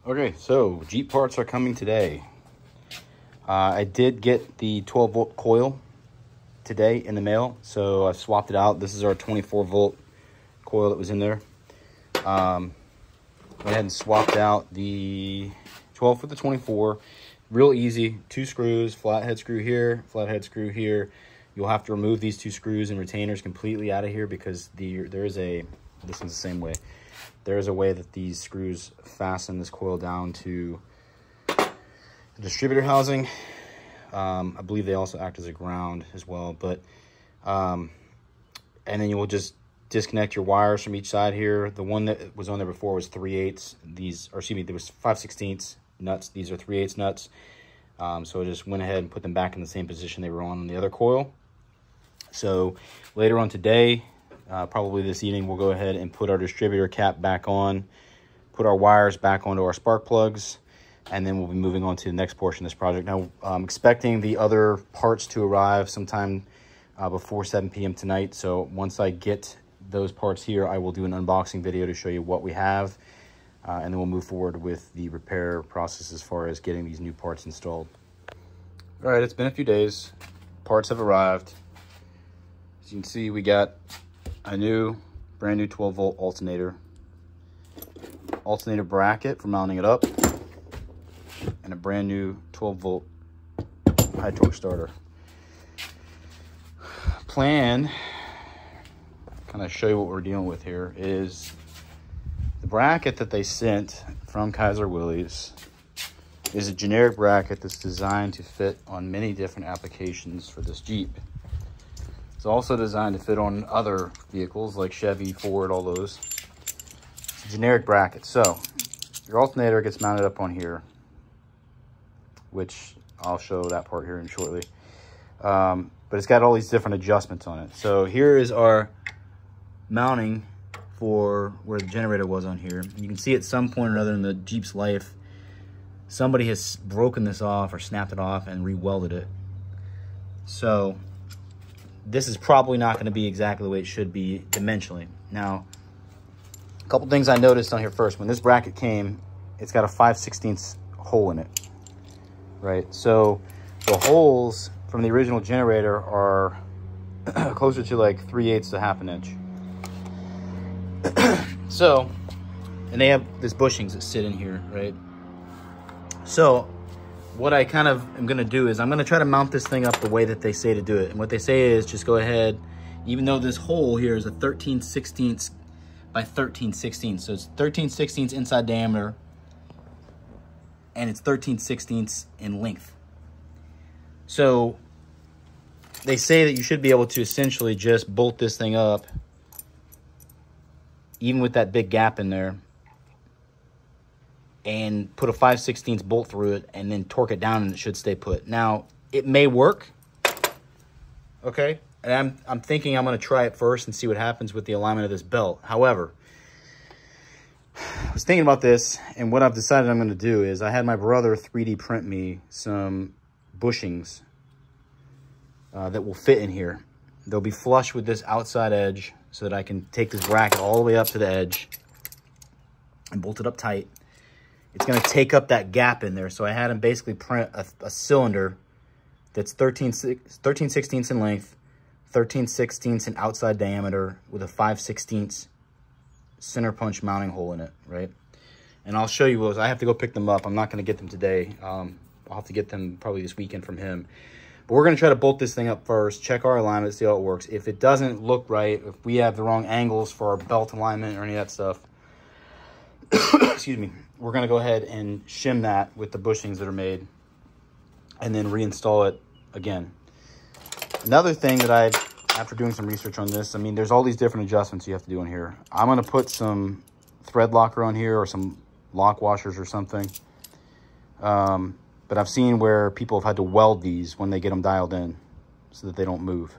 Okay, so Jeep parts are coming today. I did get the 12-volt coil today in the mail, so I swapped it out. This is our 24-volt coil that was in there. Went ahead and swapped out the 12 for the 24. Real easy, 2 screws, flathead screw here, flathead screw here. You'll have to remove these 2 screws and retainers completely out of here because there is a, this one's the same way. There is a way that these screws fasten this coil down to the distributor housing. I believe they also act as a ground as well, but and then you will just disconnect your wires from each side here. The one that was on there before was 3/8. These, or excuse me, there was 5/16 nuts. These are 3/8 nuts. So I just went ahead and put them back in the same position they were on the other coil. So later on today, probably this evening, we'll go ahead and put our distributor cap back on, put our wires back onto our spark plugs, and then we'll be moving on to the next portion of this project. Now, I'm expecting the other parts to arrive sometime before 7 p.m. tonight. So once I get those parts here, I will do an unboxing video to show you what we have, and then we'll move forward with the repair process as far as getting these new parts installed. All right, it's been a few days. Parts have arrived. As you can see, we got a brand new 12-volt alternator bracket for mounting it up, and a brand new 12-volt high torque starter. Plan, kind of show you what we're dealing with here, is the bracket that they sent from Kaiser Willys is a generic bracket that's designed to fit on many different applications for this Jeep. It's also designed to fit on other vehicles like Chevy, Ford, all those. It's a generic bracket. So your alternator gets mounted up on here, which I'll show that part here in shortly. But it's got all these different adjustments on it. So here is our mounting for where the generator was on here. You can see at some point or another in the Jeep's life, somebody has broken this off or snapped it off and re-welded it. So this is probably not going to be exactly the way it should be dimensionally. Now, a couple things I noticed on here first. When this bracket came, it's got a 5/16 hole in it, right? So the holes from the original generator are closer to like 3/8 to half an inch. So, and they have these bushings that sit in here, right? So what I kind of am going to do is I'm going to try to mount this thing up the way that they say to do it. And what they say is just go ahead, even though this hole here is a 13/16 by 13/16. So it's 13/16 inside diameter, and it's 13/16 in length. So they say that you should be able to essentially just bolt this thing up, even with that big gap in there, and put a 5/16 bolt through it and then torque it down, and it should stay put. Now, it may work, okay? And I'm thinking I'm gonna try it first and see what happens with the alignment of this belt. However, I was thinking about this, and what I've decided I'm gonna do is I had my brother 3D print me some bushings that will fit in here. They'll be flush with this outside edge so that I can take this bracket all the way up to the edge and bolt it up tight. It's going to take up that gap in there. So I had him basically print a cylinder that's 13/16 in length, 13/16 in outside diameter with a 5/16 center punch mounting hole in it, right? And I'll show you those. I have to go pick them up. I'm not going to get them today. I'll have to get them probably this weekend from him. But we're going to try to bolt this thing up first, check our alignment, see how it works. If it doesn't look right, if we have the wrong angles for our belt alignment or any of that stuff, excuse me, we're going to go ahead and shim that with the bushings that are made and then reinstall it again. Another thing that after doing some research on this, I mean, there's all these different adjustments you have to do in here. I'm going to put some thread locker on here or some lock washers or something. But I've seen where people have had to weld these when they get them dialed in so that they don't move.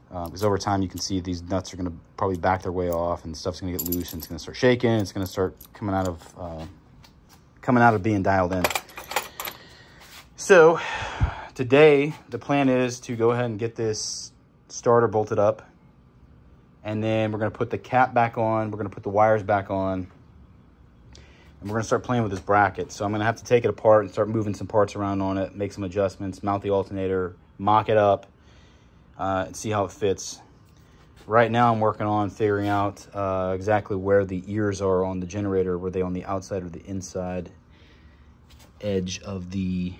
Because over time, you can see these nuts are going to probably back their way off, and stuff's going to get loose, and it's going to start shaking. It's going to start coming out of being dialed in. So today, the plan is to go ahead and get this starter bolted up, and then we're going to put the cap back on. We're going to put the wires back on. And we're going to start playing with this bracket. So I'm going to have to take it apart and start moving some parts around on it, make some adjustments, mount the alternator, mock it up, and see how it fits. Right now I'm working on figuring out exactly where the ears are on the generator. Were they on the outside or the inside edge of the,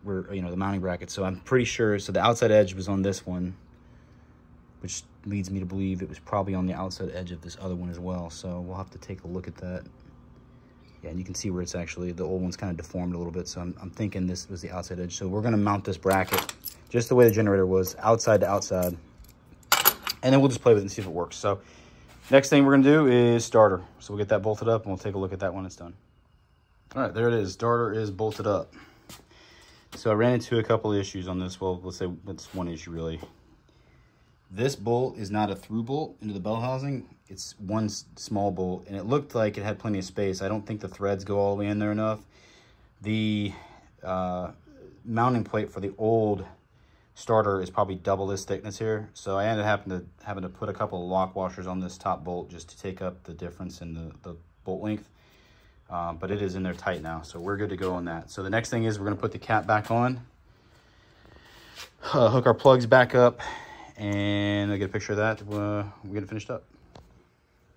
the mounting bracket. So I'm pretty sure, so the outside edge was on this one, which leads me to believe it was probably on the outside edge of this other one as well. So we'll have to take a look at that. Yeah, and you can see where it's actually, the old one's kind of deformed a little bit. So I'm thinking this was the outside edge. So we're going to mount this bracket just the way the generator was, outside to outside. And then we'll just play with it and see if it works. So next thing we're going to do is starter. So we'll get that bolted up and we'll take a look at that when it's done. All right, there it is. Starter is bolted up. So I ran into a couple of issues on this. Well, let's say that's one issue really. This bolt is not a through bolt into the bell housing. It's one small bolt, and it looked like it had plenty of space. I don't think the threads go all the way in there enough. The mounting plate for the old starter is probably double this thickness here. So I ended up having to put a couple of lock washers on this top bolt just to take up the difference in the bolt length. But it is in there tight now, so we're good to go on that. So the next thing is we're going to put the cap back on, hook our plugs back up, and I'll get a picture of that. We'll get it finished up.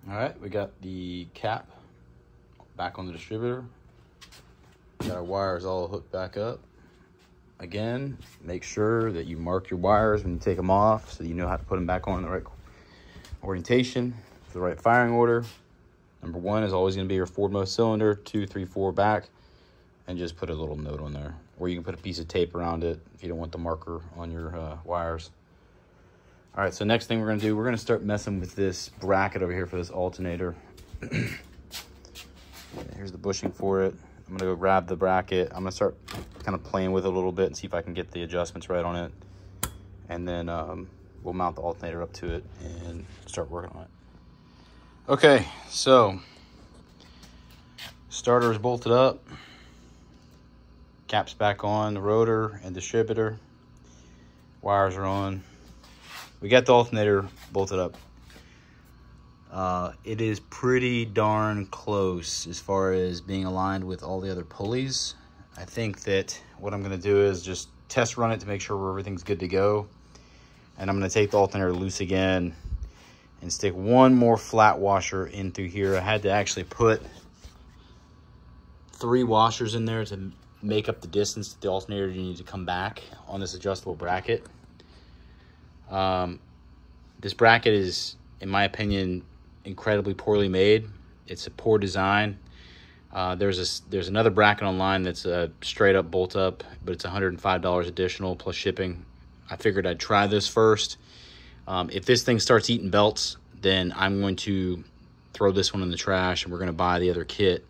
All right, we got the cap back on the distributor. Got our wires all hooked back up. Again, make sure that you mark your wires when you take them off so you know how to put them back on in the right orientation, the right firing order. Number 1 is always going to be your forwardmost cylinder, 2, 3, 4 back, and just put a little note on there. Or you can put a piece of tape around it if you don't want the marker on your wires. All right, so next thing we're going to do, we're going to start messing with this bracket over here for this alternator. Here's the bushing for it. I'm going to go grab the bracket. I'm going to start kind of playing with it a little bit and see if I can get the adjustments right on it. And then we'll mount the alternator up to it and start working on it. Okay, so starter is bolted up. Cap's back on the rotor and distributor. Wires are on. We got the alternator bolted up. It is pretty darn close as far as being aligned with all the other pulleys. I think that what I'm going to do is just test run it to make sure everything's good to go. And I'm going to take the alternator loose again and stick one more flat washer in through here. I had to actually put 3 washers in there to make up the distance that the alternator needed to come back on this adjustable bracket. This bracket is, in my opinion, incredibly poorly made. It's a poor design. There's another bracket online that's a straight up bolt up, but it's $105 additional plus shipping. I figured I'd try this first. If this thing starts eating belts, then I'm going to throw this one in the trash and we're going to buy the other kit.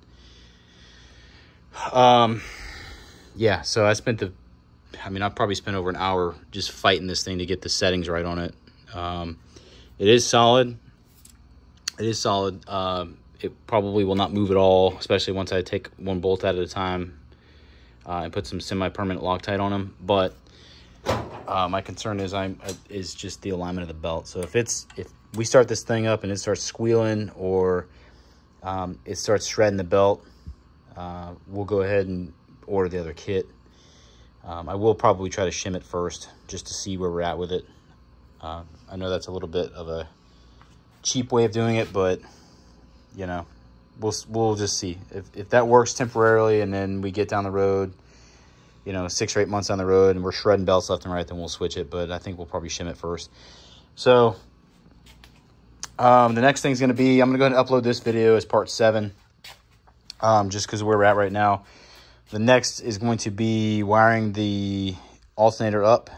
Yeah, so I probably spent over an hour just fighting this thing to get the settings right on it. It is solid. It is solid. It probably will not move at all, especially once I take one bolt at a time and put some semi-permanent Loctite on them. But my concern is just the alignment of the belt. So if we start this thing up and it starts squealing or it starts shredding the belt, we'll go ahead and order the other kit. I will probably try to shim it first just to see where we're at with it. I know that's a little bit of a cheap way of doing it, but you know, we'll just see if that works temporarily, and then we get down the road, 6 or 8 months down the road, and we're shredding belts left and right, then we'll switch it. But I think we'll probably shim it first. So the next thing's going to be, I'm going to go ahead and upload this video as part 7, just because of where we're at right now. The next is going to be wiring the alternator up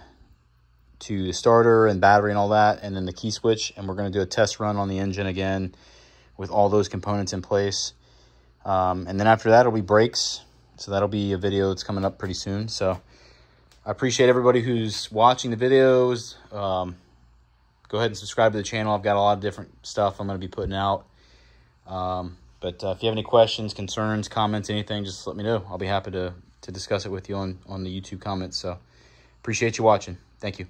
to the starter and battery and all that, and then the key switch. And we're going to do a test run on the engine again with all those components in place. And then after that, it'll be brakes. So that'll be a video that's coming up pretty soon. So I appreciate everybody who's watching the videos. Go ahead and subscribe to the channel. I've got a lot of different stuff I'm going to be putting out. But if you have any questions, concerns, comments, anything, just let me know. I'll be happy to discuss it with you on the YouTube comments. So appreciate you watching. Thank you.